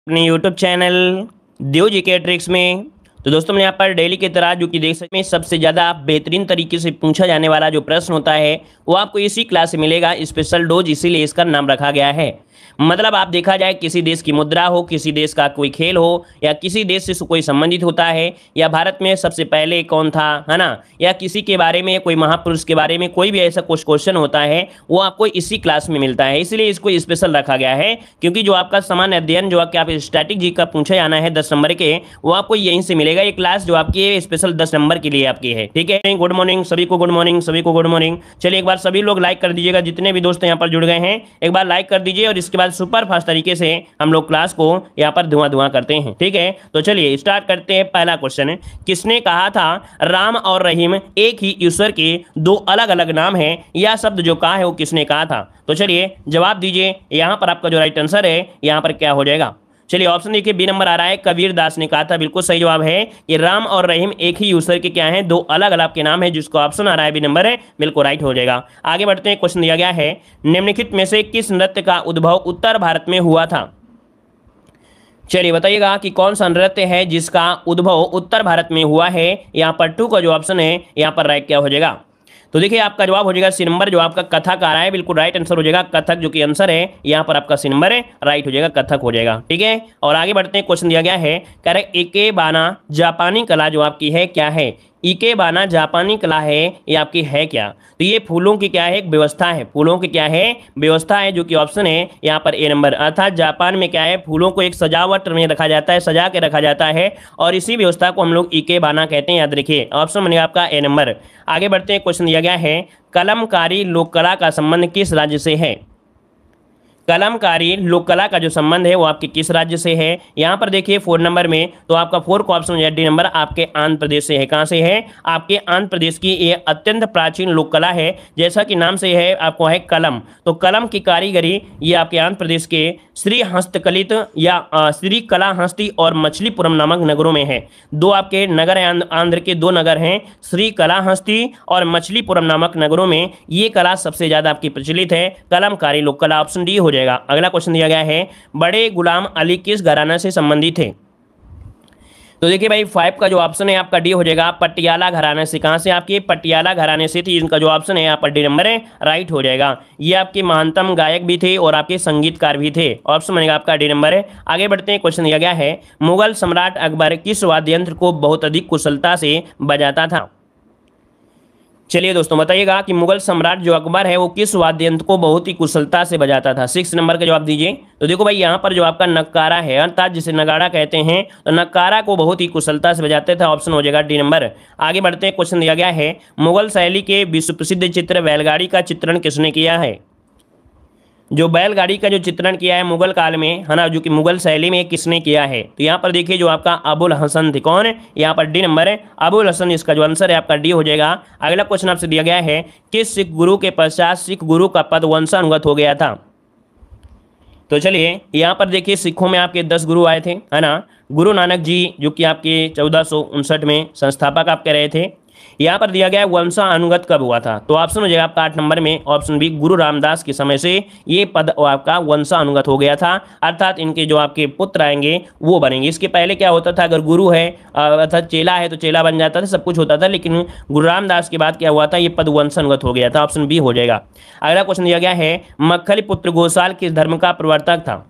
अपने YouTube channel Dev ji के tricks में। तो दोस्तों मैं यहाँ पर डेली की तरह जो कि देख सकते हैं सबसे ज़्यादा बेहतरीन तरीके से पूछा जाने वाला जो प्रश्न होता है वो आपको इसी क्लास से मिलेगा। स्पेशल डोज इसीलिए इसका नाम रखा गया है। मतलब आप देखा जाए किसी देश की मुद्रा हो, किसी देश का कोई खेल हो, या किसी देश से कोई संबंधित होता है, या भारत में सबसे पहले कौन था, है ना, या किसी के बारे में, कोई महापुरुष के बारे में कोई भी ऐसा कुछ क्वेश्चन होता है वो आपको इसी क्लास में मिलता है। इसलिए इसको स्पेशल रखा गया है क्योंकि जो आपका सामान्य अध्ययन जो आपके आप स्टैटिक जी का पूछा जाना है 10 नंबर के, वो आपको यहीं से मिलेगा। ये क्लास जो आपकी स्पेशल 10 नंबर के लिए आपकी है। ठीक है, गुड मॉर्निंग सभी को, गुड मॉर्निंग सभी को, गुड मॉर्निंग। चलिए एक बार सभी लोग लाइक कर दीजिएगा, जितने भी दोस्त यहाँ पर जुड़ गए हैं एक बार लाइक कर दीजिए, और इसके बाद सुपर फास्ट तरीके से हम लोग क्लास को यहाँ पर धुआं करते हैं। ठीक है, तो चलिए स्टार्ट करते हैं। पहला क्वेश्चन, किसने कहा था राम और रहीम एक ही ईश्वर के दो अलग अलग नाम हैं? यह शब्द जो कहा है वो किसने कहा था? तो चलिए जवाब दीजिए। यहाँ पर आपका जो राइट आंसर है यहाँ पर क्या हो जाएगा? चलिए ऑप्शन देखिए, बी नंबर आ रहा है, कबीर दास ने कहा था। बिल्कुल सही जवाब है कि राम और रहीम एक ही ईश्वर के क्या हैं, दो अलग अलग के नाम है, जिसको ऑप्शन आ रहा है बी नंबर है, बिल्कुल राइट हो जाएगा। आगे बढ़ते हैं, क्वेश्चन दिया गया है, निम्नलिखित में से किस नृत्य का उद्भव उत्तर भारत में हुआ था? चलिए बताइएगा कि कौन सा नृत्य है जिसका उद्भव उत्तर भारत में हुआ है। यहाँ पर 2 का जो ऑप्शन है यहाँ पर राइट क्या हो जाएगा? तो देखिए आपका जवाब हो जाएगा सी नंबर, जो आपका कथक आ रहा है, बिल्कुल राइट आंसर हो जाएगा कथक, जो कि आंसर है यहाँ पर आपका सी नंबर है, राइट हो जाएगा, कथक हो जाएगा। ठीक है, और आगे बढ़ते हैं, क्वेश्चन दिया गया है, कह रहे इकेबाना जापानी कला जो आपकी है क्या है? इकेबाना जापानी कला है, ये आपकी है क्या? तो ये फूलों की क्या है, एक व्यवस्था है, फूलों की क्या है, व्यवस्था है, जो कि ऑप्शन है यहाँ पर ए नंबर। अर्थात जापान में क्या है, फूलों को एक सजावट में रखा जाता है, सजा के रखा जाता है, और इसी व्यवस्था को हम लोग इकेबाना कहते हैं, याद रखिए। ऑप्शन बनेगा आपका ए नंबर। आगे बढ़ते हैं, क्वेश्चन दिया गया है, कलमकारी लोक कला का संबंध किस राज्य से है? कलमकारी लोक कला का जो संबंध है वो आपके किस राज्य से है? यहाँ पर देखिए 4 नंबर में, तो आपका 4 का ऑप्शन हो जाए डी नंबर, आपके आंध्र प्रदेश से है। कहाँ से है? आपके आंध्र प्रदेश की ये अत्यंत प्राचीन लोक कला है, जैसा कि नाम से है आपको है कलम, तो कलम की कारीगरी ये आपके आंध्र प्रदेश के श्री हस्तकलित या श्री कला हस्ती और मछलीपुरम नामक नगरों में है। दो आपके नगर हैं, आंध्र के 2 नगर हैं, श्री कला हस्ती और मछलीपुरम नामक नगरों में ये कला सबसे ज्यादा आपकी प्रचलित है, कलमकारी लोक कला। ऑप्शन डी हो जाएगा। अगला क्वेश्चन दिया गया है, बड़े गुलाम अली किस घराना से संबंधित थे? तो देखिए भाई 5 का जो ऑप्शन है आपका डी हो जाएगा, पटियाला घराने से। कहां से? आपके पटियाला घराने से थी, इनका जो ऑप्शन है यहाँ पर डी नंबर है, राइट हो जाएगा। ये आपके महानतम गायक भी थे और आपके संगीतकार भी थे। ऑप्शन बनेगा आपका डी नंबर है। आगे बढ़ते हैं, क्वेश्चन दिया गया है, मुगल सम्राट अकबर किस वाद्य यंत्र को बहुत अधिक कुशलता से बजाता था? चलिए दोस्तों बताइएगा कि मुगल सम्राट जो अकबर है वो किस वाद्य यंत्र को बहुत ही कुशलता से बजाता था। 6 नंबर का जवाब दीजिए। तो देखो भाई यहाँ पर जो आपका नक्कारा है, अर्थात जिसे नगाड़ा कहते हैं, तो नक्कारा को बहुत ही कुशलता से बजाते थे। ऑप्शन हो जाएगा डी नंबर। आगे बढ़ते हैं, क्वेश्चन दिया गया है, मुगल शैली के विश्व प्रसिद्ध चित्र बैलगाड़ी का चित्रण किसने किया है? जो बैलगाड़ी का जो चित्रण किया है मुगल काल में, है ना, जो कि मुगल शैली में, किसने किया है? तो यहाँ पर देखिए जो आपका अबुल हसन थे। कौन है? यहाँ पर डी नंबर है, अबुल हसन, इसका जो आंसर है आपका डी हो जाएगा। अगला क्वेश्चन आपसे दिया गया है, किस सिख गुरु के पश्चात सिख गुरु का पद वंशानुगत हो गया था? तो चलिए यहाँ पर देखिए सिखों में आपके 10 गुरु आए थे, है ना। गुरु नानक जी जो कि आपके 1459 में संस्थापक आप कह रहे थे। यहाँ पर दिया गया है वंशानुगत कब हुआ था? तो ऑप्शन हो जाएगा आपका 8 नंबर में, ऑप्शन बी, गुरु रामदास के समय से ये पद आपका वंशानुगत हो गया था, अर्थात इनके जो आपके पुत्र आएंगे वो बनेंगे। इसके पहले क्या होता था, अगर गुरु है अर्थात चेला है तो चेला बन जाता था, सब कुछ होता था, लेकिन गुरु रामदास के बाद क्या हुआ था, ये पद वंशानुगत हो गया था। ऑप्शन बी हो जाएगा। अगला क्वेश्चन दिया गया है, मक्खली पुत्र गोसाल किस धर्म का प्रवर्तक था?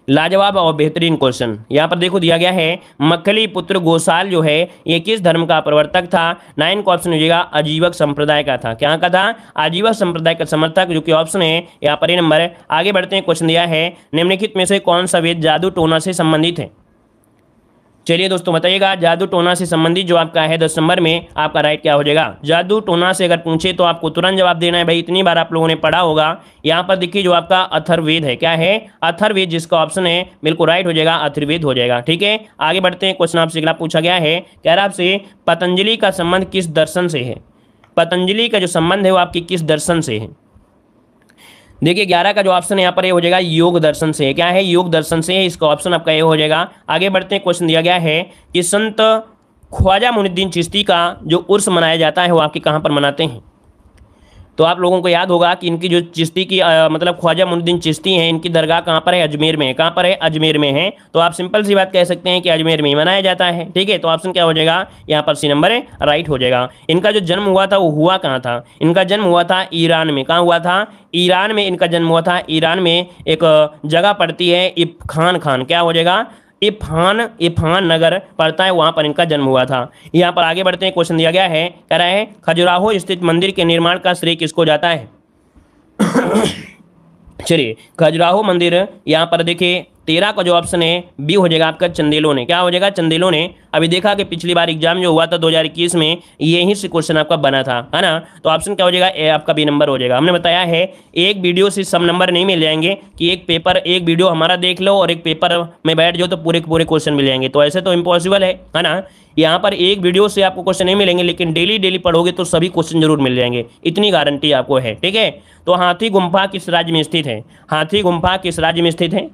लाजवाब और बेहतरीन क्वेश्चन यहाँ पर देखो दिया गया है, मक्खली पुत्र गोसाल जो है ये किस धर्म का प्रवर्तक था? 9 का ऑप्शन हो जाएगा, आजीवक संप्रदाय का था। क्या का था? आजीवक संप्रदाय का समर्थक, जो कि ऑप्शन है यहाँ पर ए नंबर है। आगे बढ़ते हैं, क्वेश्चन दिया है, निम्नलिखित में से कौन सा वेद जादू टोना से संबंधित है? चलिए दोस्तों बताइएगा, जादू टोना से संबंधित जो आपका है 10 नंबर में, आपका राइट क्या हो जाएगा? जादू टोना से अगर पूछे तो आपको तुरंत जवाब देना है भाई, इतनी बार आप लोगों ने पढ़ा होगा। यहाँ पर देखिए जो आपका अथर्ववेद है, क्या है? अथर्ववेद, जिसका ऑप्शन है बिल्कुल राइट हो जाएगा, अथर्ववेद हो जाएगा। ठीक है, आगे बढ़ते हैं, क्वेश्चन आपसे अगला पूछा गया है, कह रहा आपसे पतंजलि का संबंध किस दर्शन से है? पतंजलि का जो संबंध है वो आपकी किस दर्शन से है? देखिए 11 का जो ऑप्शन यहाँ पर ये हो जाएगा, योग दर्शन से। क्या है? योग दर्शन से, इसका ऑप्शन आपका ये हो जाएगा। आगे बढ़ते हैं, क्वेश्चन दिया गया है कि संत ख्वाजा मुइनुद्दीन चिश्ती का जो उर्स मनाया जाता है वो आपके कहाँ पर मनाते हैं? तो आप लोगों को याद होगा कि इनकी जो चिश्ती की मतलब ख्वाजा मुइनुद्दीन चिश्ती हैं, इनकी दरगाह कहाँ पर है? अजमेर में है। कहाँ पर है? अजमेर में है। तो आप सिंपल सी बात कह सकते हैं कि अजमेर में ही मनाया जाता है। ठीक है, तो ऑप्शन क्या हो जाएगा यहाँ पर? सी नंबर है राइट हो जाएगा। इनका जो जन्म हुआ था वो हुआ कहाँ था? इनका जन्म हुआ था ईरान में। कहाँ हुआ था? ईरान में इनका जन्म हुआ था। ईरान में एक जगह पड़ती है इफ़ान खान, क्या हो जाएगा? इफ़ान नगर पड़ता है, वहां पर इनका जन्म हुआ था। यहाँ पर आगे बढ़ते हैं, क्वेश्चन दिया गया है, कह रहा है खजुराहो स्थित मंदिर के निर्माण का श्रेय किसको जाता है? चलिए, खजुराहो मंदिर यहाँ पर देखिए 13 का जो ऑप्शन है बी हो जाएगा आपका चंदेलों ने। क्या हो जाएगा? चंदेलों ने। अभी देखा कि पिछली बार एग्जाम जो हुआ था 2021 में यही से क्वेश्चन आपका बना था, है ना? तो ऑप्शन क्या हो जाएगा? ए आपका बी नंबर हो जाएगा। हमने बताया है एक वीडियो से सब नंबर नहीं मिल जाएंगे कि एक वीडियो हमारा देख लो और एक पेपर में बैठ जाओ तो पूरे पूरे क्वेश्चन मिल जाएंगे, तो ऐसे तो इम्पॉसिबल है ना? यहाँ पर एक वीडियो से आपको क्वेश्चन नहीं मिलेंगे, लेकिन डेली पढ़ोगे तो सभी क्वेश्चन जरूर मिल जाएंगे, इतनी गारंटी आपको है। ठीक है, तो हाथी गुम्फा किस राज्य में स्थित है? हाथी गुम्फा किस राज्य में स्थित है?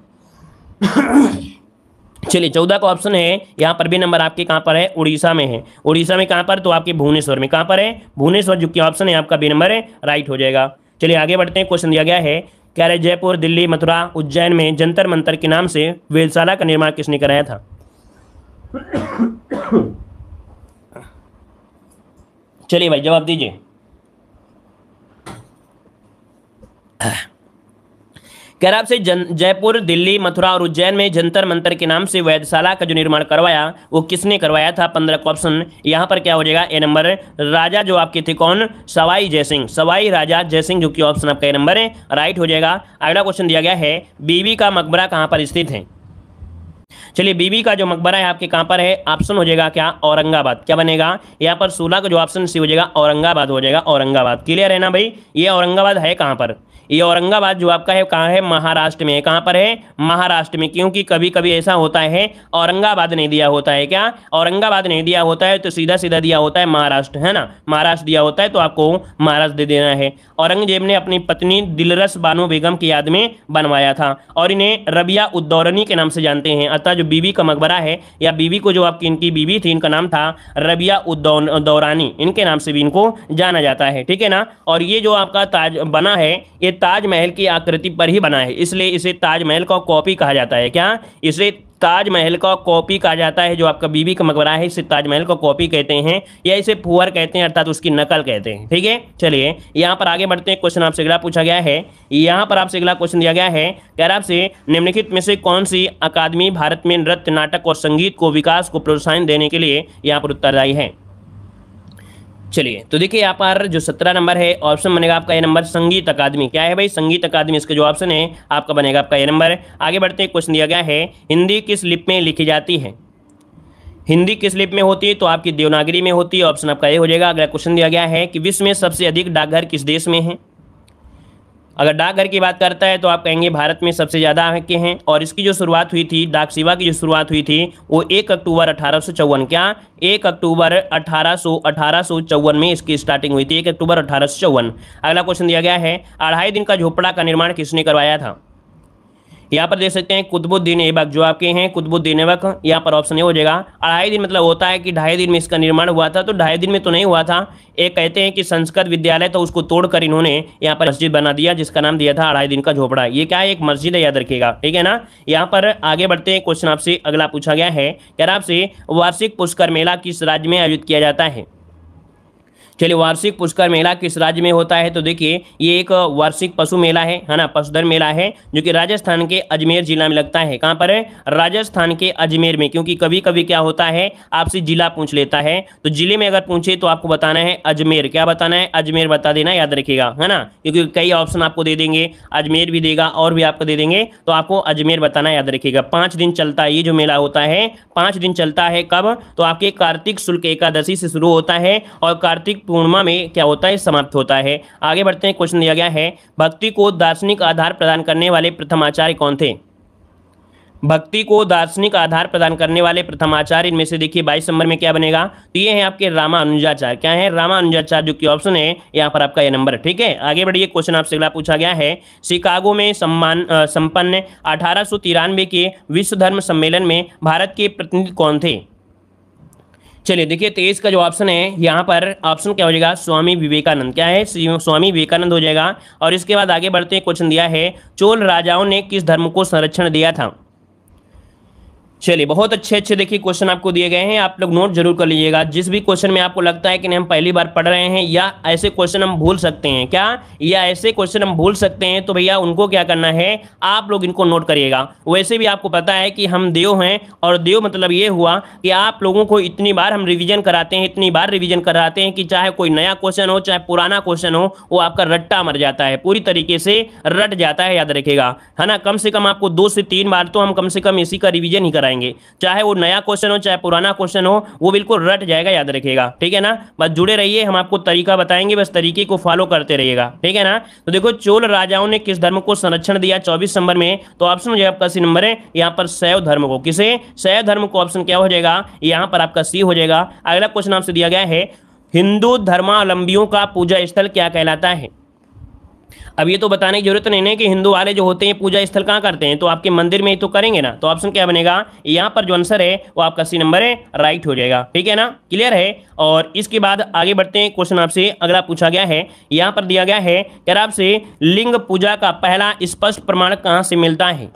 चलिए, 14 का ऑप्शन है यहाँ पर भी नंबर आपके कहाँ पर है? उड़ीसा में है। उड़ीसा में कहाँ पर? तो आपके भुवनेश्वर में। कहाँ पर है? भुवनेश्वर, जो कि ऑप्शन है आपका बी नंबर है राइट हो जाएगा। चलिए आगे बढ़ते हैं, क्वेश्चन दिया गया है, कह रहे जयपुर, दिल्ली, मथुरा, उज्जैन में जंतर मंतर के नाम से वेधशाला का निर्माण किसने कराया था? चलिए भाई जवाब दीजिए। कह रहा आपसे जयपुर, दिल्ली, मथुरा और उज्जैन में जंतर मंतर के नाम से वेधशाला का जो निर्माण करवाया वो किसने करवाया था? 15 का ऑप्शन यहाँ पर क्या हो जाएगा? ए नंबर। राजा जो आपके थे कौन? सवाई जयसिंह, सवाई राजा जयसिंह, जो कि ऑप्शन आपका ए नंबर है राइट हो जाएगा। अगला क्वेश्चन दिया गया है, बीबी का मकबरा कहाँ पर स्थित है? चलिए, बीबी का जो मकबरा है आपके कहाँ पर है? ऑप्शन हो जाएगा क्या? औरंगाबाद। क्या बनेगा यहाँ पर? 16 का जो ऑप्शन सी हो जाएगा औरंगाबाद हो जाएगा। औरंगाबाद, क्लियर है ना भाई? ये औरंगाबाद है कहाँ पर? ये औरंगाबाद जो आपका है कहाँ है? महाराष्ट्र में है। कहाँ पर है? महाराष्ट्र में। क्योंकि कभी कभी ऐसा होता है औरंगाबाद नहीं दिया होता है, क्या औरंगाबाद नहीं दिया होता है तो सीधा सीधा दिया होता है महाराष्ट्र, है ना? महाराष्ट्र दिया होता है तो आपको महाराष्ट्र दे देना है। औरंगजेब ने अपनी पत्नी दिलरस बानो बेगम की याद में बनवाया था और इन्हें रबिया उद्दौरानी के नाम से जानते हैं। अतः जो बीबी का मकबरा है या बीबी को जो आपकी इनकी बीबी थी इनका नाम था रबिया उद्दौरानी, इनके नाम से भी इनको जाना जाता है। ठीक है ना? और ये जो आपका ताज बना है ये ताजमहल की आकृति पर ही बना है, इसलिए इसे ताजमहल का कॉपी कहा जाता है। क्या? इसे ताजमहल का कॉपी कहा जाता है। जो आपका बीबी का मकबरा है इसे ताजमहल का कॉपी कहते हैं या इसे फुहर कहते हैं, अर्थात उसकी नकल कहते हैं। ठीक है, चलिए यहाँ पर आगे बढ़ते हैं। क्वेश्चन आपसे अगला पूछा गया है, यहाँ पर आपसे अगला क्वेश्चन दिया गया है, कह रहा आपसे निम्नलिखित में से कौन सी अकादमी भारत में नृत्य, नाटक और संगीत को विकास को प्रोत्साहन देने के लिए यहाँ पर उत्तरदायी है? चलिए, तो देखिए यहाँ पर जो 17 नंबर है ऑप्शन बनेगा आपका ए नंबर, संगीत अकादमी। क्या है भाई? संगीत अकादमी, इसका जो ऑप्शन है आपका बनेगा आपका ए नंबर। आगे बढ़ते हैं, क्वेश्चन दिया गया है, हिंदी किस लिपि में लिखी जाती है? हिंदी किस लिपि में होती है? तो आपकी देवनागरी में होती है, ऑप्शन आपका ए हो जाएगा। अगला क्वेश्चन दिया गया है कि विश्व में सबसे अधिक डाकघर किस देश में है? अगर डाकघर की बात करता है तो आप कहेंगे भारत में सबसे ज़्यादा के हैं, और इसकी जो शुरुआत हुई थी, डाक सेवा की जो शुरुआत हुई थी वो 1 अक्टूबर 1854, क्या 1 अक्टूबर 1854 में इसकी स्टार्टिंग हुई थी, 1 अक्टूबर 1854। अगला क्वेश्चन दिया गया है, 2.5 दिन का झोपड़ा का निर्माण किसने करवाया था? यहाँ पर देख सकते हैं कुतुबुद्दीन ऐबक, जो आपके हैं कुतुबुद्दीन ऐबक, यहाँ पर ऑप्शन ए हो जाएगा। 2.5 दिन मतलब होता है कि 2.5 दिन में इसका निर्माण हुआ था, तो 2.5 दिन में तो नहीं हुआ था। एक कहते हैं कि संस्कृत विद्यालय तो उसको तोड़कर इन्होंने यहाँ पर मस्जिद बना दिया जिसका नाम दिया था 2.5 दिन का झोपड़ा। ये क्या है? एक मस्जिद है, याद रखिएगा। ठीक है ना? यहाँ पर आगे बढ़ते हैं, क्वेश्चन आपसे अगला पूछा गया है, कह रहा आपसे वार्षिक पुष्कर मेला किस राज्य में आयोजित किया जाता है? चलिए, वार्षिक पुष्कर मेला किस राज्य में होता है? तो देखिए ये एक वार्षिक पशु मेला है ना, पशुधन मेला है, जो कि राजस्थान के अजमेर जिला में लगता है। कहाँ पर है? राजस्थान के अजमेर में। क्योंकि कभी कभी क्या होता है आपसे जिला पूछ लेता है, तो जिले में अगर पूछे तो आपको बताना है अजमेर। क्या बताना है? अजमेर बता देना, याद रखिएगा, है ना? क्योंकि कई ऑप्शन आपको दे देंगे, अजमेर भी देगा और भी आपको दे देंगे, तो आपको अजमेर बताना, याद रखिएगा। 5 दिन चलता है ये जो मेला होता है, 5 दिन चलता है। कब? तो आपके कार्तिक शुक्ल एकादशी से शुरू होता है और कार्तिक पूर्णिमा में क्या होता है? समाप्त होता है। आगे बढ़ते हैं, क्वेश्चन दिया गया है, भक्ति को दार्शनिक आधार प्रदान करने वाले प्रथम आचार्य कौन थे? भक्ति को दार्शनिक आधार प्रदान करने वाले प्रथम आचार्य इनमें से देखिए 22 नंबर में क्या बनेगा? तो ये है आपके रामानुजाचार्य। क्या है? रामानुजाचार्य, जो कि ऑप्शन है यहाँ पर आपका ये नंबर। ठीक है, आगे बढ़िए। क्वेश्चन आपसे अगला पूछा गया है, शिकागो में संपन्न 1893 के विश्व धर्म सम्मेलन में भारत के प्रतिनिधि कौन थे? चलिए देखिए 23 का जो ऑप्शन है यहाँ पर ऑप्शन क्या हो जाएगा, स्वामी विवेकानंद। क्या है, स्वामी विवेकानंद हो जाएगा। और इसके बाद आगे बढ़ते हैं, क्वेश्चन दिया है चोल राजाओं ने किस धर्म को संरक्षण दिया था। चलिए बहुत अच्छे अच्छे देखिए क्वेश्चन आपको दिए गए हैं, आप लोग नोट जरूर कर लीजिएगा। जिस भी क्वेश्चन में आपको लगता है कि नहीं हम पहली बार पढ़ रहे हैं या ऐसे क्वेश्चन हम भूल सकते हैं क्या, या ऐसे क्वेश्चन हम भूल सकते हैं, तो भैया उनको क्या करना है, आप लोग इनको नोट करिएगा। वैसे भी आपको पता है कि हम देव हैं, और देव मतलब ये हुआ कि आप लोगों को इतनी बार हम रिविजन कराते हैं, इतनी बार रिविजन कराते हैं कि चाहे कोई नया क्वेश्चन हो चाहे पुराना क्वेश्चन हो, वो आपका रट्टा मर जाता है, पूरी तरीके से रट जाता है, याद रखेगा, है ना। कम से कम आपको 2 से 3 बार तो हम कम से कम इसी का रिविजन ही कराएंगे, चाहे वो नया क्वेश्चन हो चाहे पुराना क्वेश्चन हो, वो बिल्कुल रट जाएगा, याद रखिएगा, ठीक है ना। बस जुड़े रहिए, हम आपको तरीका बताएंगे, बस तरीके को फॉलो करते रहिएगा, ठीक है ना। तो देखो चोल राजाओं ने किस धर्म को संरक्षण दिया 24 नंबर में, तो ऑप्शन हो जाएगा आपका सी नंबर है यहाँ पर शैव धर्म को। किसे, शैव धर्म को। ऑप्शन क्या हो जाएगा यहाँ पर आपका सी हो जाएगा। अगला क्वेश्चन आपसे दिया गया है हिंदू धर्मावलंबियों का पूजा स्थल क्या कहलाता है। अब ये तो बताने की जरूरत नहीं है कि हिंदू वाले जो होते हैं पूजा स्थल कहाँ करते हैं, तो आपके मंदिर में ही तो करेंगे ना। तो ऑप्शन क्या बनेगा यहाँ पर, जो आंसर है वो आपका सी नंबर है, राइट हो जाएगा, ठीक है ना, क्लियर है। और इसके बाद आगे बढ़ते हैं, क्वेश्चन आपसे अगला पूछा गया है, यहाँ पर दिया गया है कि आपसे लिंग पूजा का पहला स्पष्ट प्रमाण कहाँ से मिलता है।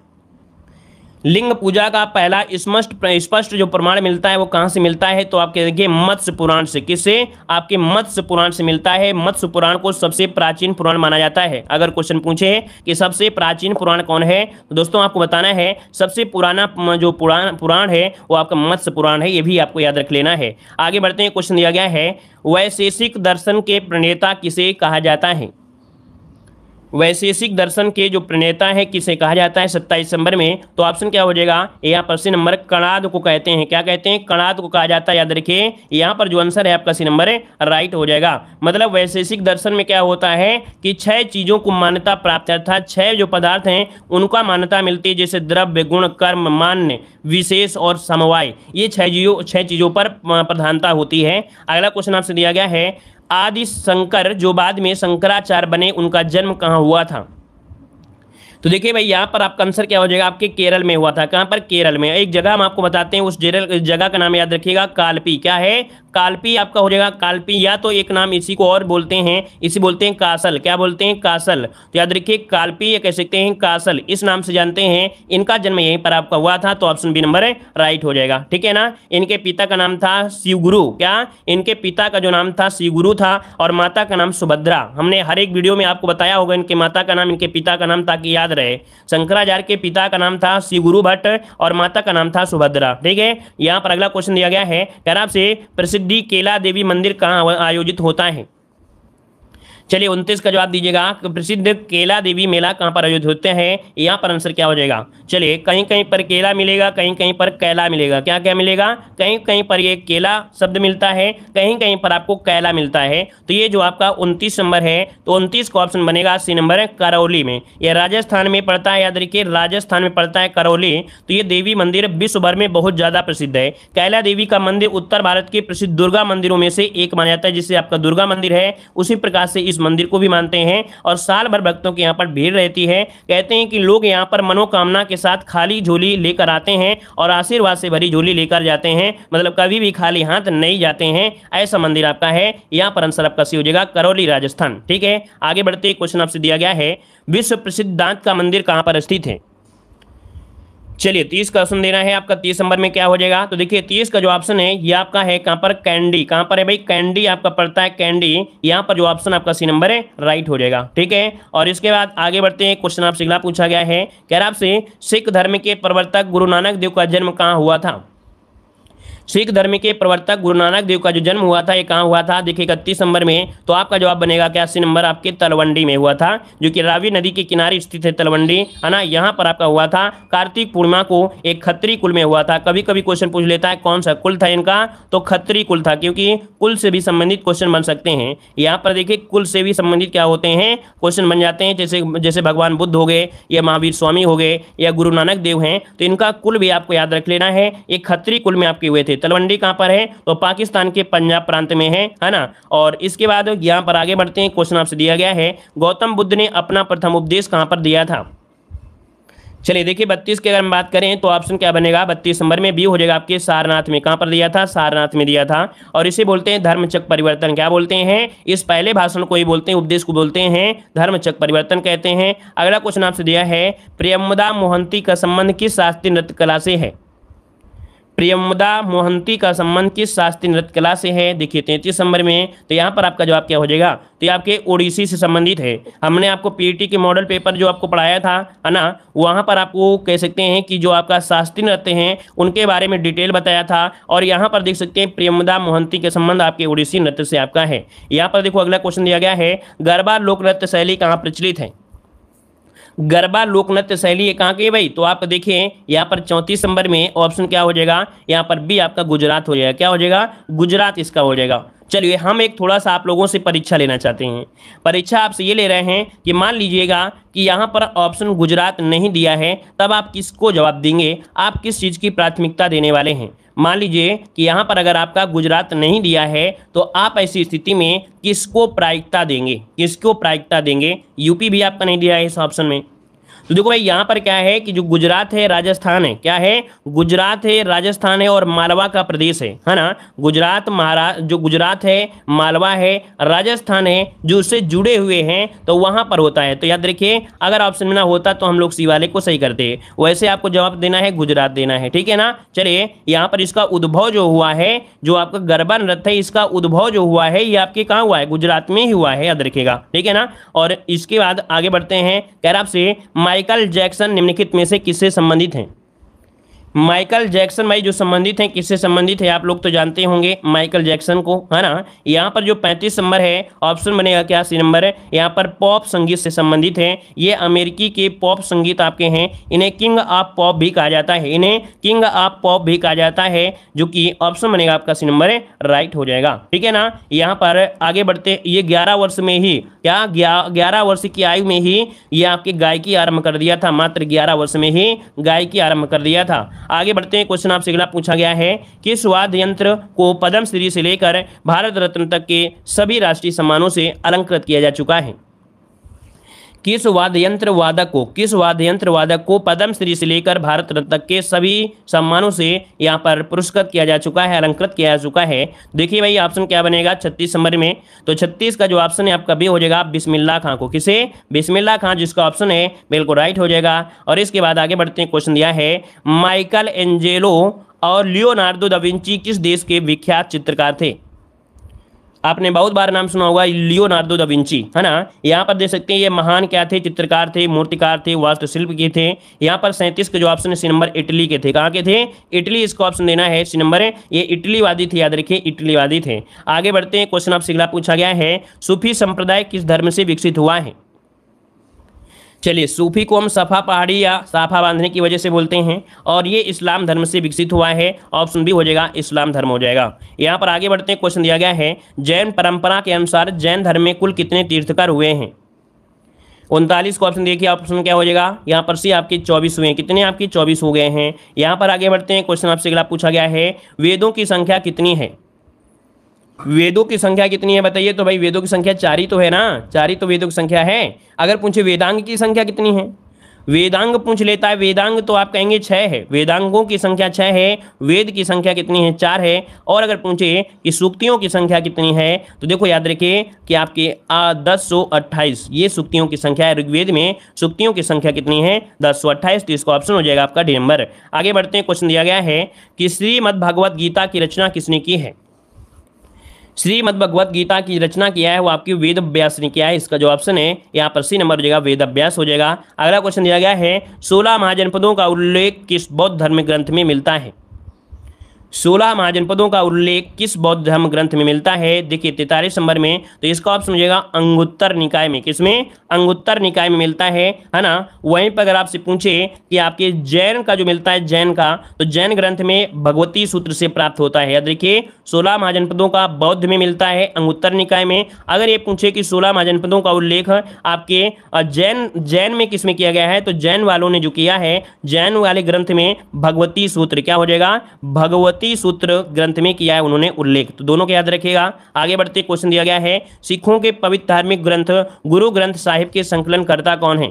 लिंग पूजा का पहला स्पष्ट जो प्रमाण मिलता है वो कहां से मिलता है, तो आपके देखिए मत्स्य पुराण से। किससे, आपके मत्स्य पुराण से मिलता है। मत्स्य पुराण को सबसे प्राचीन पुराण माना जाता है। अगर क्वेश्चन पूछे कि सबसे प्राचीन पुराण कौन है, तो दोस्तों आपको बताना है सबसे पुराना जो पुराण है वो आपका मत्स्य पुराण है, ये भी आपको याद रख लेना है। आगे बढ़ते हैं, क्वेश्चन दिया गया है वैशेषिक दर्शन के प्रणेता किसे कहा जाता है। वैशेषिक दर्शन के जो प्रणेता है किसे कहा जाता है 27 नंबर में, तो ऑप्शन क्या हो जाएगा यहाँ पर सी नंबर, कणाद को कहते हैं। क्या कहते हैं, कणाद को कहा जाता है, याद रखिए। यहाँ पर जो आंसर है आपका सी नंबर है, राइट हो जाएगा। मतलब वैशेषिक दर्शन में क्या होता है कि 6 चीजों को मान्यता प्राप्त है, अर्थात 6 जो पदार्थ हैं उनका मान्यता मिलती है, जैसे द्रव्य, गुण, कर्म, मान्य, विशेष और समवाय। ये 6 चीजों पर प्रधानता होती है। अगला क्वेश्चन आपसे दिया गया है आदि शंकर जो बाद में शंकराचार्य बने उनका जन्म कहाँ हुआ था। तो देखिए भाई यहाँ पर आपका आंसर क्या हो जाएगा, आपके केरल में हुआ था। कहाँ पर, केरल में। एक जगह हम आपको बताते हैं, उस जगह का नाम याद रखिएगा, कालपी। क्या है, कालपी आपका हो जाएगा, कालपी। या तो एक नाम इसी को और बोलते हैं, इसी बोलते हैं कासल। क्या बोलते हैं, कासल। तो याद रखिए कालपी या कह सकते हैं कासल, इस नाम से जानते हैं। इनका जन्म यहीं पर आपका हुआ था, तो ऑप्शन बी नंबर है, राइट हो जाएगा, ठीक है ना। इनके पिता का नाम था शिवगुरु। क्या, इनके पिता का जो नाम था शिवगुरु था, और माता का नाम सुभद्रा। हमने हर एक वीडियो में आपको बताया होगा इनके माता का नाम, इनके पिता का नाम, ताकि याद रहे। शंकराचार्य के पिता का नाम था शिवगुरु भट्ट और माता का नाम था सुभद्रा, ठीक है। यहाँ पर अगला क्वेश्चन दिया गया है, कह रहा आपसे प्रसिद्ध केला देवी मंदिर कहाँ आयोजित होता है। चलिए 29 का जवाब दीजिएगा, प्रसिद्ध केला देवी मेला कहाँ पर आयोजित होते हैं। यहाँ पर आंसर क्या हो जाएगा, चलिए कहीं कहीं पर केला मिलेगा, कहीं कहीं पर कैला मिलेगा। क्या क्या मिलेगा, कहीं कहीं पर ये केला शब्द मिलता है, कहीं कहीं पर आपको कैला मिलता है। तो ये जो आपका 29 नंबर है, तो 29 का ऑप्शन बनेगा सी नंबर है, करौली में। यह राजस्थान में पड़ता है, याद रखिए राजस्थान में पड़ता है करौली। तो ये देवी मंदिर विश्व भर में बहुत ज्यादा प्रसिद्ध है। कैला देवी का मंदिर उत्तर भारत के प्रसिद्ध दुर्गा मंदिरों में से एक माना जाता है, जिससे आपका दुर्गा मंदिर है उसी प्रकार से मंदिर को भी मानते हैं। और साल भर भक्तों की यहाँ पर भीड़ रहती है। कहते हैं कि लोग यहाँ पर मनोकामना के साथ खाली झोली लेकर आते हैं और आशीर्वाद से भरी झोली लेकर जाते हैं, मतलब कभी भी खाली हाथ नहीं जाते हैं। ऐसा मंदिर आपका है। यहाँ पर आंसर आपका सी हो जाएगा, करौली राजस्थान, ठीक है। आगे बढ़ते क्वेश्चन आपसे दिया गया है विश्व प्रसिद्ध दांत का मंदिर कहाँ पर स्थित है। चलिए 30 का ऑप्शन देना है आपका, 30 नंबर में क्या हो जाएगा। तो देखिए 30 का जो ऑप्शन है ये आपका है कहां पर, कैंडी। कहां पर है भाई, कैंडी आपका पड़ता है, कैंडी। यहां पर जो ऑप्शन आपका सी नंबर है, राइट हो जाएगा, ठीक है। और इसके बाद आगे बढ़ते हैं, क्वेश्चन आपसे अगला पूछा गया है, कह रहा आपसे सिख धर्म के प्रवर्तक गुरु नानक देव का जन्म कहां हुआ था। सिख धर्म के प्रवर्तक गुरु नानक देव का जो जन्म हुआ था ये कहाँ हुआ था, देखिए 31 नंबर में। तो आपका जवाब बनेगा क्या, सी नंबर आपके तलवंडी में हुआ था, जो कि रावी नदी के किनारे स्थित है तलवंडी, है ना। यहाँ पर आपका हुआ था कार्तिक पूर्णिमा को, एक खत्री कुल में हुआ था। कभी कभी क्वेश्चन पूछ लेता है कौन सा कुल था इनका, तो खत्री कुल था, क्योंकि कुल से भी संबंधित क्वेश्चन बन सकते हैं। यहाँ पर देखिए कुल से भी संबंधित क्या होते हैं, क्वेश्चन बन जाते हैं। जैसे भगवान बुद्ध हो गए, या महावीर स्वामी हो गए, या गुरु नानक देव हैं, तो इनका कुल भी आपको याद रख लेना है। एक खत्री कुल में आपके हुए थे। तलवंडी कहां पर है, तो पाकिस्तान के पंजाब प्रांत में है ना। और इसके बाद यहां पर आगे बढ़ते हैं, क्वेश्चन आपसे दिया गया है गौतम बुद्ध ने अपना प्रथम उपदेश कहां पर दिया था। चलिए देखिए 32 की अगर हम बात करें तो ऑप्शन क्या बनेगा, 32 नंबर में बी हो जाएगा आपके सारनाथ में। कहां पर दिया था, सारनाथ में दिया था। और इसे बोलते हैं धर्मचक्र परिवर्तन। क्या बोलते हैं, इस पहले भाषण को ही बोलते हैं, उपदेश को बोलते हैं धर्मचक्र परिवर्तन कहते हैं। अगला क्वेश्चन आपसे दिया है, प्रियंवदा मोहंती का संबंध किस शास्त्रीय नृत्य कला से है। प्रियंवदा मोहंती का संबंध किस शास्त्रीय नृत्य कला से है। देखिए 33 नंबर में, तो यहाँ पर आपका जवाब क्या हो जाएगा, तो ये आपके ओडिसी से संबंधित है। हमने आपको पीईटी के मॉडल पेपर जो आपको पढ़ाया था, है ना, वहाँ पर आपको कह सकते हैं कि जो आपका शास्त्रीय नृत्य हैं उनके बारे में डिटेल बताया था। और यहाँ पर देख सकते हैं प्रियंवदा मोहंती के संबंध आपके ओडिसी नृत्य से आपका है। यहाँ पर देखो अगला क्वेश्चन दिया गया है, गरबा लोक नृत्य शैली कहाँ प्रचलित है। गरबा लोक नृत्य शैली कहाँ की है भाई, तो आप देखिए यहाँ पर 34 नंबर में ऑप्शन क्या हो जाएगा, यहाँ पर बी आपका गुजरात हो जाएगा। क्या हो जाएगा, गुजरात इसका हो जाएगा। चलिए हम एक थोड़ा सा आप लोगों से परीक्षा लेना चाहते हैं। परीक्षा आपसे ये ले रहे हैं कि मान लीजिएगा कि यहाँ पर ऑप्शन गुजरात नहीं दिया है, तब आप किसको जवाब देंगे, आप किस चीज़ की प्राथमिकता देने वाले हैं। मान लीजिए कि यहाँ पर अगर आपका गुजरात नहीं दिया है तो आप ऐसी स्थिति में किसको प्राथमिकता देंगे, किसको प्राथमिकता देंगे। यूपी भी आपका नहीं दिया है इस ऑप्शन में। तो देखो भाई यहाँ पर क्या है कि जो गुजरात है राजस्थान है, क्या है, गुजरात है राजस्थान है और मालवा का प्रदेश है ना। गुजरात जो गुजरात है, मालवा है, राजस्थान है, जो उससे जुड़े हुए हैं तो वहां पर होता है। तो याद रखिए अगर ऑप्शन में ना होता तो हम लोग सी वाले को सही करते। वैसे आपको जवाब देना है गुजरात देना है, ठीक है ना। चलिए यहाँ पर इसका उद्भव जो हुआ है, जो आपका गरबा नृत्य है, इसका उद्भव जो हुआ है ये आपके कहाँ हुआ है, गुजरात में ही हुआ है, याद रखिएगा, ठीक है ना। और इसके बाद आगे बढ़ते हैं, कह रहा आपसे माइकल जैक्सन निम्नलिखित में से किससे संबंधित हैं। माइकल जैक्सन भाई जो संबंधित हैं, किससे संबंधित है, आप लोग तो जानते होंगे माइकल जैक्सन को, है ना। यहाँ पर जो 35 नंबर है ऑप्शन बनेगा क्या, सी नंबर है। यहाँ पर पॉप संगीत से संबंधित है। ये अमेरिकी के पॉप संगीत आपके हैं, इन्हें किंग ऑफ पॉप भी कहा जाता है, इन्हें किंग ऑफ पॉप भी कहा जाता है, जो कि ऑप्शन बनेगा आपका सी नंबर है, राइट हो जाएगा, ठीक है ना। यहाँ पर आगे बढ़ते, ये 11 वर्ष में ही, क्या 11 वर्ष की आयु में ही ये आपकी गायकी आरंभ कर दिया था, मात्र 11 वर्ष में ही गायकी आरंभ कर दिया था। आगे बढ़ते हैं, क्वेश्चन आपसे अगला पूछा गया है, किस वाद्य यंत्र को पद्मश्री से लेकर भारत रत्न तक के सभी राष्ट्रीय सम्मानों से अलंकृत किया जा चुका है। किस वाद्य यंत्र वादक को पद्मश्री से लेकर भारत रत्न तक के सभी सम्मानों से यहाँ पर पुरस्कृत किया जा चुका है, अलंकृत किया जा चुका है। देखिए भाई ऑप्शन क्या बनेगा 36 नंबर में, तो 36 का जो ऑप्शन है आपका बी हो जाएगा बिस्मिल्लाह खां को। किसे, बिस्मिल्लाह खां, जिसका ऑप्शन है बिल्कुल राइट हो जाएगा। और इसके बाद आगे बढ़ते हैं, क्वेश्चन दिया है, माइकल एंजेलो और लियोनार्डो दा विंची किस देश के विख्यात चित्रकार थे। आपने बहुत बार नाम सुना होगा लियोनार्डो दा विंची, है ना। यहाँ पर देख सकते हैं ये महान क्या थे, चित्रकार थे, मूर्तिकार थे, वास्तुशिल्प के थे। यहाँ पर 37 के जो ऑप्शन है सी नंबर इटली के थे। कहाँ के थे, इटली, इसको ऑप्शन देना है सी नंबर है, ये इटलीवादी थे, याद रखिए इटलीवादी थे। आगे बढ़ते हैं, क्वेश्चन आपसे अगला पूछा गया है, सूफी संप्रदाय किस धर्म से विकसित हुआ है। चलिए सूफी को हम सफ़ा पहाड़ी या साफा बांधने की वजह से बोलते हैं, और ये इस्लाम धर्म से विकसित हुआ है, ऑप्शन बी हो जाएगा, इस्लाम धर्म हो जाएगा। यहाँ पर आगे बढ़ते हैं, क्वेश्चन दिया गया है, जैन परंपरा के अनुसार जैन धर्म में कुल कितने तीर्थकर हुए हैं। 39 को ऑप्शन देखिए, ऑप्शन क्या हो जाएगा, यहाँ पर सी आपके 24 हुए हैं। कितने आपके 24 हो गए हैं। यहाँ पर आगे बढ़ते हैं, क्वेश्चन आपसे अगला पूछा गया है, वेदों की संख्या कितनी है। वेदों की संख्या कितनी है बताइए। तो भाई वेदों की संख्या 4 ही तो है ना, 4 ही तो वेदों की संख्या है। अगर पूछे वेदांग की संख्या कितनी है, वेदांग पूछ लेता है, वेदांग तो आप कहेंगे 6 है, वेदांगों की संख्या 6 है, वेद की संख्या कितनी है, 4 है। और अगर पूछे कि सूक्तियों की संख्या कितनी है, तो देखो याद रखिए कि आपके 1028 ये सूक्तियों की संख्या है। ऋग्वेद में सूक्तियों की संख्या कितनी है, 1028, तो इसका ऑप्शन हो जाएगा आपका डी नंबर। आगे बढ़ते हैं, क्वेश्चन दिया गया है कि श्रीमद् भगवत गीता की रचना किसने की है। श्रीमद् भगवत गीता की रचना किया है वो आपकी वेद व्यास ने किया है, इसका जो ऑप्शन है यहाँ पर सी नंबर हो जाएगा, वेद व्यास हो जाएगा। अगला क्वेश्चन दिया गया है, 16 महाजनपदों का उल्लेख किस बौद्ध धर्म ग्रंथ में मिलता है। 16 महाजनपदों का उल्लेख किस बौद्ध धर्म ग्रंथ में मिलता है। देखिए 43 नंबर में, तो इसका ऑप्शन हो जाएगा अंगुत्तर निकाय में। किसमें, अंगुत्तर निकाय में मिलता है ना। वहीं पर अगर आपसे पूछे कि आपके जैन का जो मिलता है, जैन का, तो जैन ग्रंथ में भगवती सूत्र से प्राप्त होता है। याद देखिए 16 महाजनपदों का बौद्ध में मिलता है, अंगुत्तर निकाय में। अगर ये पूछे कि 16 महाजनपदों का उल्लेख आपके जैन में किस में किया गया है, तो जैन वालों ने जो किया है, जैन वाले ग्रंथ में भगवती सूत्र, क्या हो जाएगा, भगवती सूत्र ग्रंथ में किया है उन्होंने उल्लेख। तो दोनों को याद रखिएगा। आगे बढ़ते, क्वेश्चन दिया गया है, सिखों के पवित्र धार्मिक ग्रंथ गुरु ग्रंथ साहिब के संकलन कर्ता कौन है।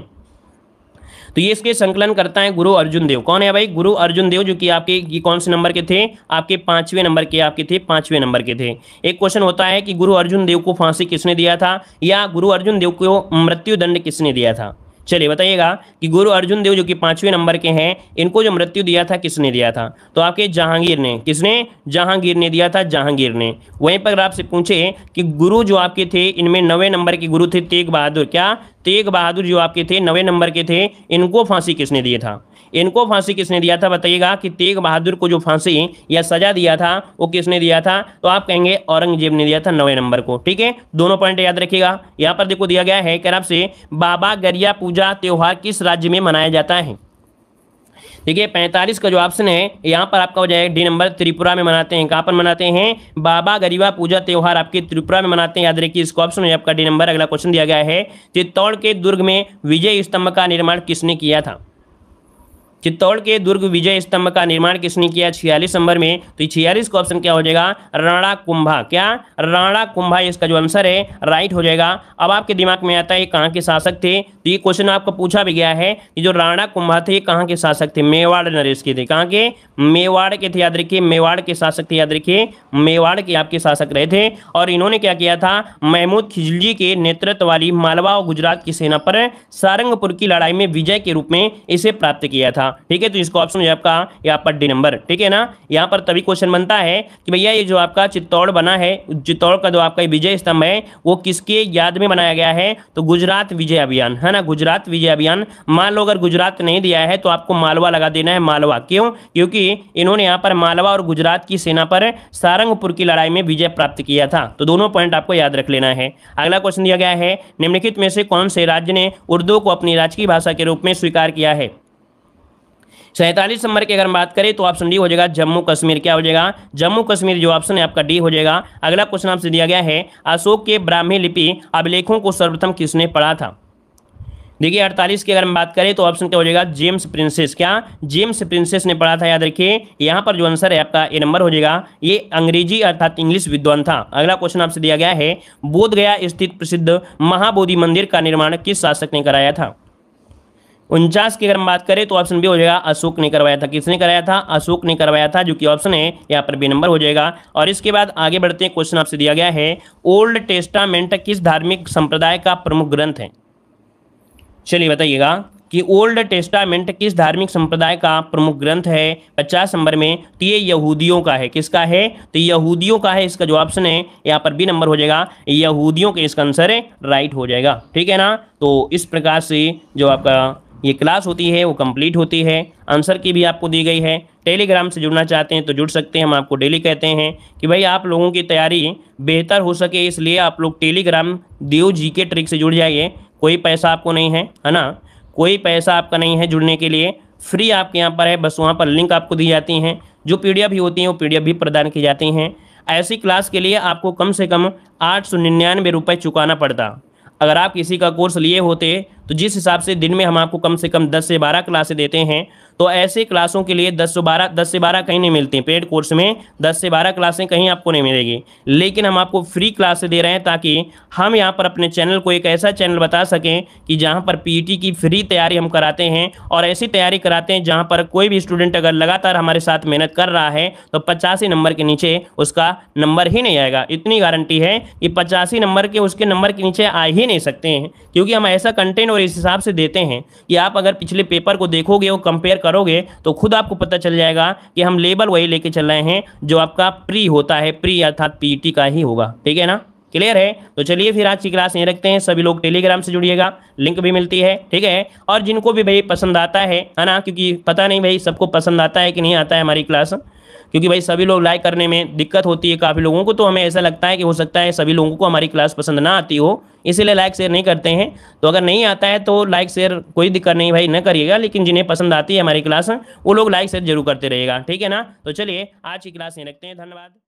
तो ये इसके संकलन करता है गुरु अर्जुन देव। कौन है भाई? गुरु अर्जुन देव, जो कि आपके ये कौन से नंबर के थे? आपके 5वें नंबर के, आपके थे 5वें नंबर के थे। एक क्वेश्चन होता है कि गुरु अर्जुन देव को फांसी किसने दिया था, या गुरु अर्जुन देव को मृत्यु दंड किसने दिया था? चलिए बताइएगा कि गुरु अर्जुन देव जो कि 5वें नंबर के हैं, इनको जो मृत्यु दिया था किसने दिया था? तो आपके जहांगीर ने। किसने? जहांगीर ने दिया था, जहांगीर ने। वहीं पर आपसे पूछे कि गुरु जो आपके थे इनमें 9वें नंबर के गुरु थे तेग बहादुर। क्या? तेग बहादुर जो आपके थे 9वें नंबर के थे, इनको फांसी किसने दिया था? इनको फांसी किसने दिया था? बताइएगा कि तेग बहादुर को जो फांसी या सजा दिया था वो किसने दिया था? तो आप कहेंगे औरंगजेब ने दिया था 9वें नंबर को। ठीक है, दोनों पॉइंट याद रखिएगा। यहाँ पर देखो दिया गया है कि आपसे बाबा गरिया पूजा त्योहार किस राज्य में मनाया जाता है? देखिए 45 का जो ऑप्शन है यहाँ पर आपका हो जाएगा डी नंबर, त्रिपुरा में मनाते हैं। कहाँ पर मनाते हैं? बाबा गरिवा पूजा त्योहार आपके त्रिपुरा में मनाते हैं। याद रखिए इसको ऑप्शन है आपका डी नंबर। अगला क्वेश्चन दिया गया है, चित्तौड़ के दुर्ग में विजय स्तंभ का निर्माण किसने किया था? चित्तौड़ के दुर्ग विजय स्तंभ का निर्माण किसने किया? 46 नंबर में। तो 46 का ऑप्शन क्या हो जाएगा? राणा कुंभा। क्या? राणा कुंभा इसका जो आंसर है राइट हो जाएगा। अब आपके दिमाग में आता है कहाँ के शासक थे? तो ये क्वेश्चन आपको पूछा भी गया है कि जो राणा कुंभा थे कहाँ के शासक थे? मेवाड़ नरेश के थे। कहाँ के? मेवाड़ के थे। याद रखिए मेवाड़ के शासक थे। याद रखिए मेवाड़ के आपके शासक रहे थे। और इन्होंने क्या किया था? महमूद खिलजी के नेतृत्व वाली मालवा और गुजरात की सेना पर सारंगपुर की लड़ाई में विजय के रूप में इसे प्राप्त किया था। ठीक है, तो इसका ऑप्शन है आपका यहाँ पर डी नंबर। ठीक है ना, यहाँ पर तभी क्वेश्चन बनता है कि भैया ये जो आपका चित्तौड़ बना है, चित्तौड़ का जो आपका विजय स्तंभ है वो किसके याद में बनाया गया है? तो गुजरात विजय अभियान, है ना, गुजरात विजय अभियान। मान लो अगर गुजरात नहीं दिया है तो आपको मालवा लगा देना है, मालवा। क्यों? क्योंकि इन्होंने यहाँ पर मालवा और गुजरात की सेना पर सारंगपुर की लड़ाई में विजय प्राप्त किया था। तो दोनों पॉइंट आपको याद रख लेना है। अगला क्वेश्चन दिया गया है, निम्नलिखित में से कौन से राज्य ने उर्दू को अपनी राजकीय भाषा के रूप में स्वीकार किया है? 47 नंबर की अगर हम बात करें तो ऑप्शन डी हो जाएगा जम्मू कश्मीर। क्या हो जाएगा? जम्मू कश्मीर जो ऑप्शन है आपका डी हो जाएगा। अगला क्वेश्चन आपसे दिया गया है, अशोक के ब्राह्मी लिपि अभिलेखों को सर्वप्रथम किसने पढ़ा था? देखिए 48 की अगर हम बात करें तो ऑप्शन क्या हो जाएगा? James princess. क्या? जेम्स प्रिंसेस ने पढ़ा था। याद रखिए यहाँ पर जो आंसर है आपका ए नंबर हो जाएगा। ये अंग्रेजी अर्थात इंग्लिश विद्वान था। अगला क्वेश्चन आपसे दिया गया है, बोधगया स्थित प्रसिद्ध महाबोधि मंदिर का निर्माण किस शासक ने कराया था? 49 की अगर हम बात करें तो ऑप्शन बी हो जाएगा अशोक ने करवाया था। किसने कराया था? अशोक ने करवाया था, जो कि ऑप्शन है यहाँ पर बी नंबर हो जाएगा। और इसके बाद आगे बढ़ते हैं, क्वेश्चन आपसे दिया गया है, ओल्ड टेस्टामेंट किस धार्मिक संप्रदाय का प्रमुख ग्रंथ है? चलिए बताइएगा कि ओल्ड टेस्टामेंट किस धार्मिक संप्रदाय का प्रमुख ग्रंथ है 50 नंबर में? तो ये यहूदियों का है। किसका है? तो यहूदियों का है। इसका जो ऑप्शन है यहाँ पर बी नंबर हो जाएगा, यहूदियों के इसका आंसर है राइट हो जाएगा। ठीक है ना, तो इस प्रकार से जो आपका ये क्लास होती है वो कंप्लीट होती है। आंसर की भी आपको दी गई है। टेलीग्राम से जुड़ना चाहते हैं तो जुड़ सकते हैं। हम आपको डेली कहते हैं कि भाई आप लोगों की तैयारी बेहतर हो सके, इसलिए आप लोग टेलीग्राम देव जीके ट्रिक से जुड़ जाइए। कोई पैसा आपको नहीं है ना, कोई पैसा आपका नहीं है जुड़ने के लिए, फ्री आपके यहाँ पर है। बस वहाँ पर लिंक आपको दी जाती हैं, जो पीडीएफ भी होती हैं वो पीडीएफ भी प्रदान की जाती हैं। ऐसी क्लास के लिए आपको कम से कम 899 रुपये चुकाना पड़ता। अगर आप किसी का कोर्स लिए होते तो जिस हिसाब से दिन में हम आपको कम से कम 10 से 12 क्लासें देते हैं, तो ऐसे क्लासों के लिए 10 से 12 कहीं नहीं मिलती। पेड कोर्स में 10 से 12 क्लासें कहीं आपको नहीं मिलेगी, लेकिन हम आपको फ्री क्लासें दे रहे हैं ताकि हम यहाँ पर अपने चैनल को एक ऐसा चैनल बता सकें कि जहाँ पर पीईटी की फ्री तैयारी हम कराते हैं, और ऐसी तैयारी कराते हैं जहाँ पर कोई भी स्टूडेंट अगर लगातार हमारे साथ मेहनत कर रहा है तो 85 नंबर के नीचे उसका नंबर ही नहीं आएगा। इतनी गारंटी है कि 85 नंबर के उसके नंबर के नीचे आ ही नहीं सकते हैं, क्योंकि हम ऐसा कंटेंट और इस हिसाब से देते हैं कि आप अगर पिछले पेपर को देखोगे और कंपेयर करोगे तो खुद आपको पता चल जाएगा कि हम लेवल वही लेके चल रहे हैं जो आपका प्री होता है, प्री अर्थात पीईटी का ही होगा। ठीक है ना, क्लियर है? तो चलिए फिर आज की क्लास यहीं रखते हैं। सभी लोग टेलीग्राम से जुड़िएगा, लिंक भी मिलती है। ठीक है, और जिनको भी भाई पसंद आता है ना, क्योंकि पता नहीं भाई सबको पसंद आता है कि नहीं आता है हमारी क्लास, क्योंकि भाई सभी लोग लाइक करने में दिक्कत होती है काफ़ी लोगों को, तो हमें ऐसा लगता है कि हो सकता है सभी लोगों को हमारी क्लास पसंद ना आती हो, इसीलिए लाइक शेयर नहीं करते हैं। तो अगर नहीं आता है तो लाइक शेयर कोई दिक्कत नहीं भाई, न करिएगा, लेकिन जिन्हें पसंद आती है हमारी क्लास वो लोग लाइक शेयर जरूर करते रहिएगा। ठीक है ना, तो चलिए आज की क्लास यहीं रखते हैं। धन्यवाद।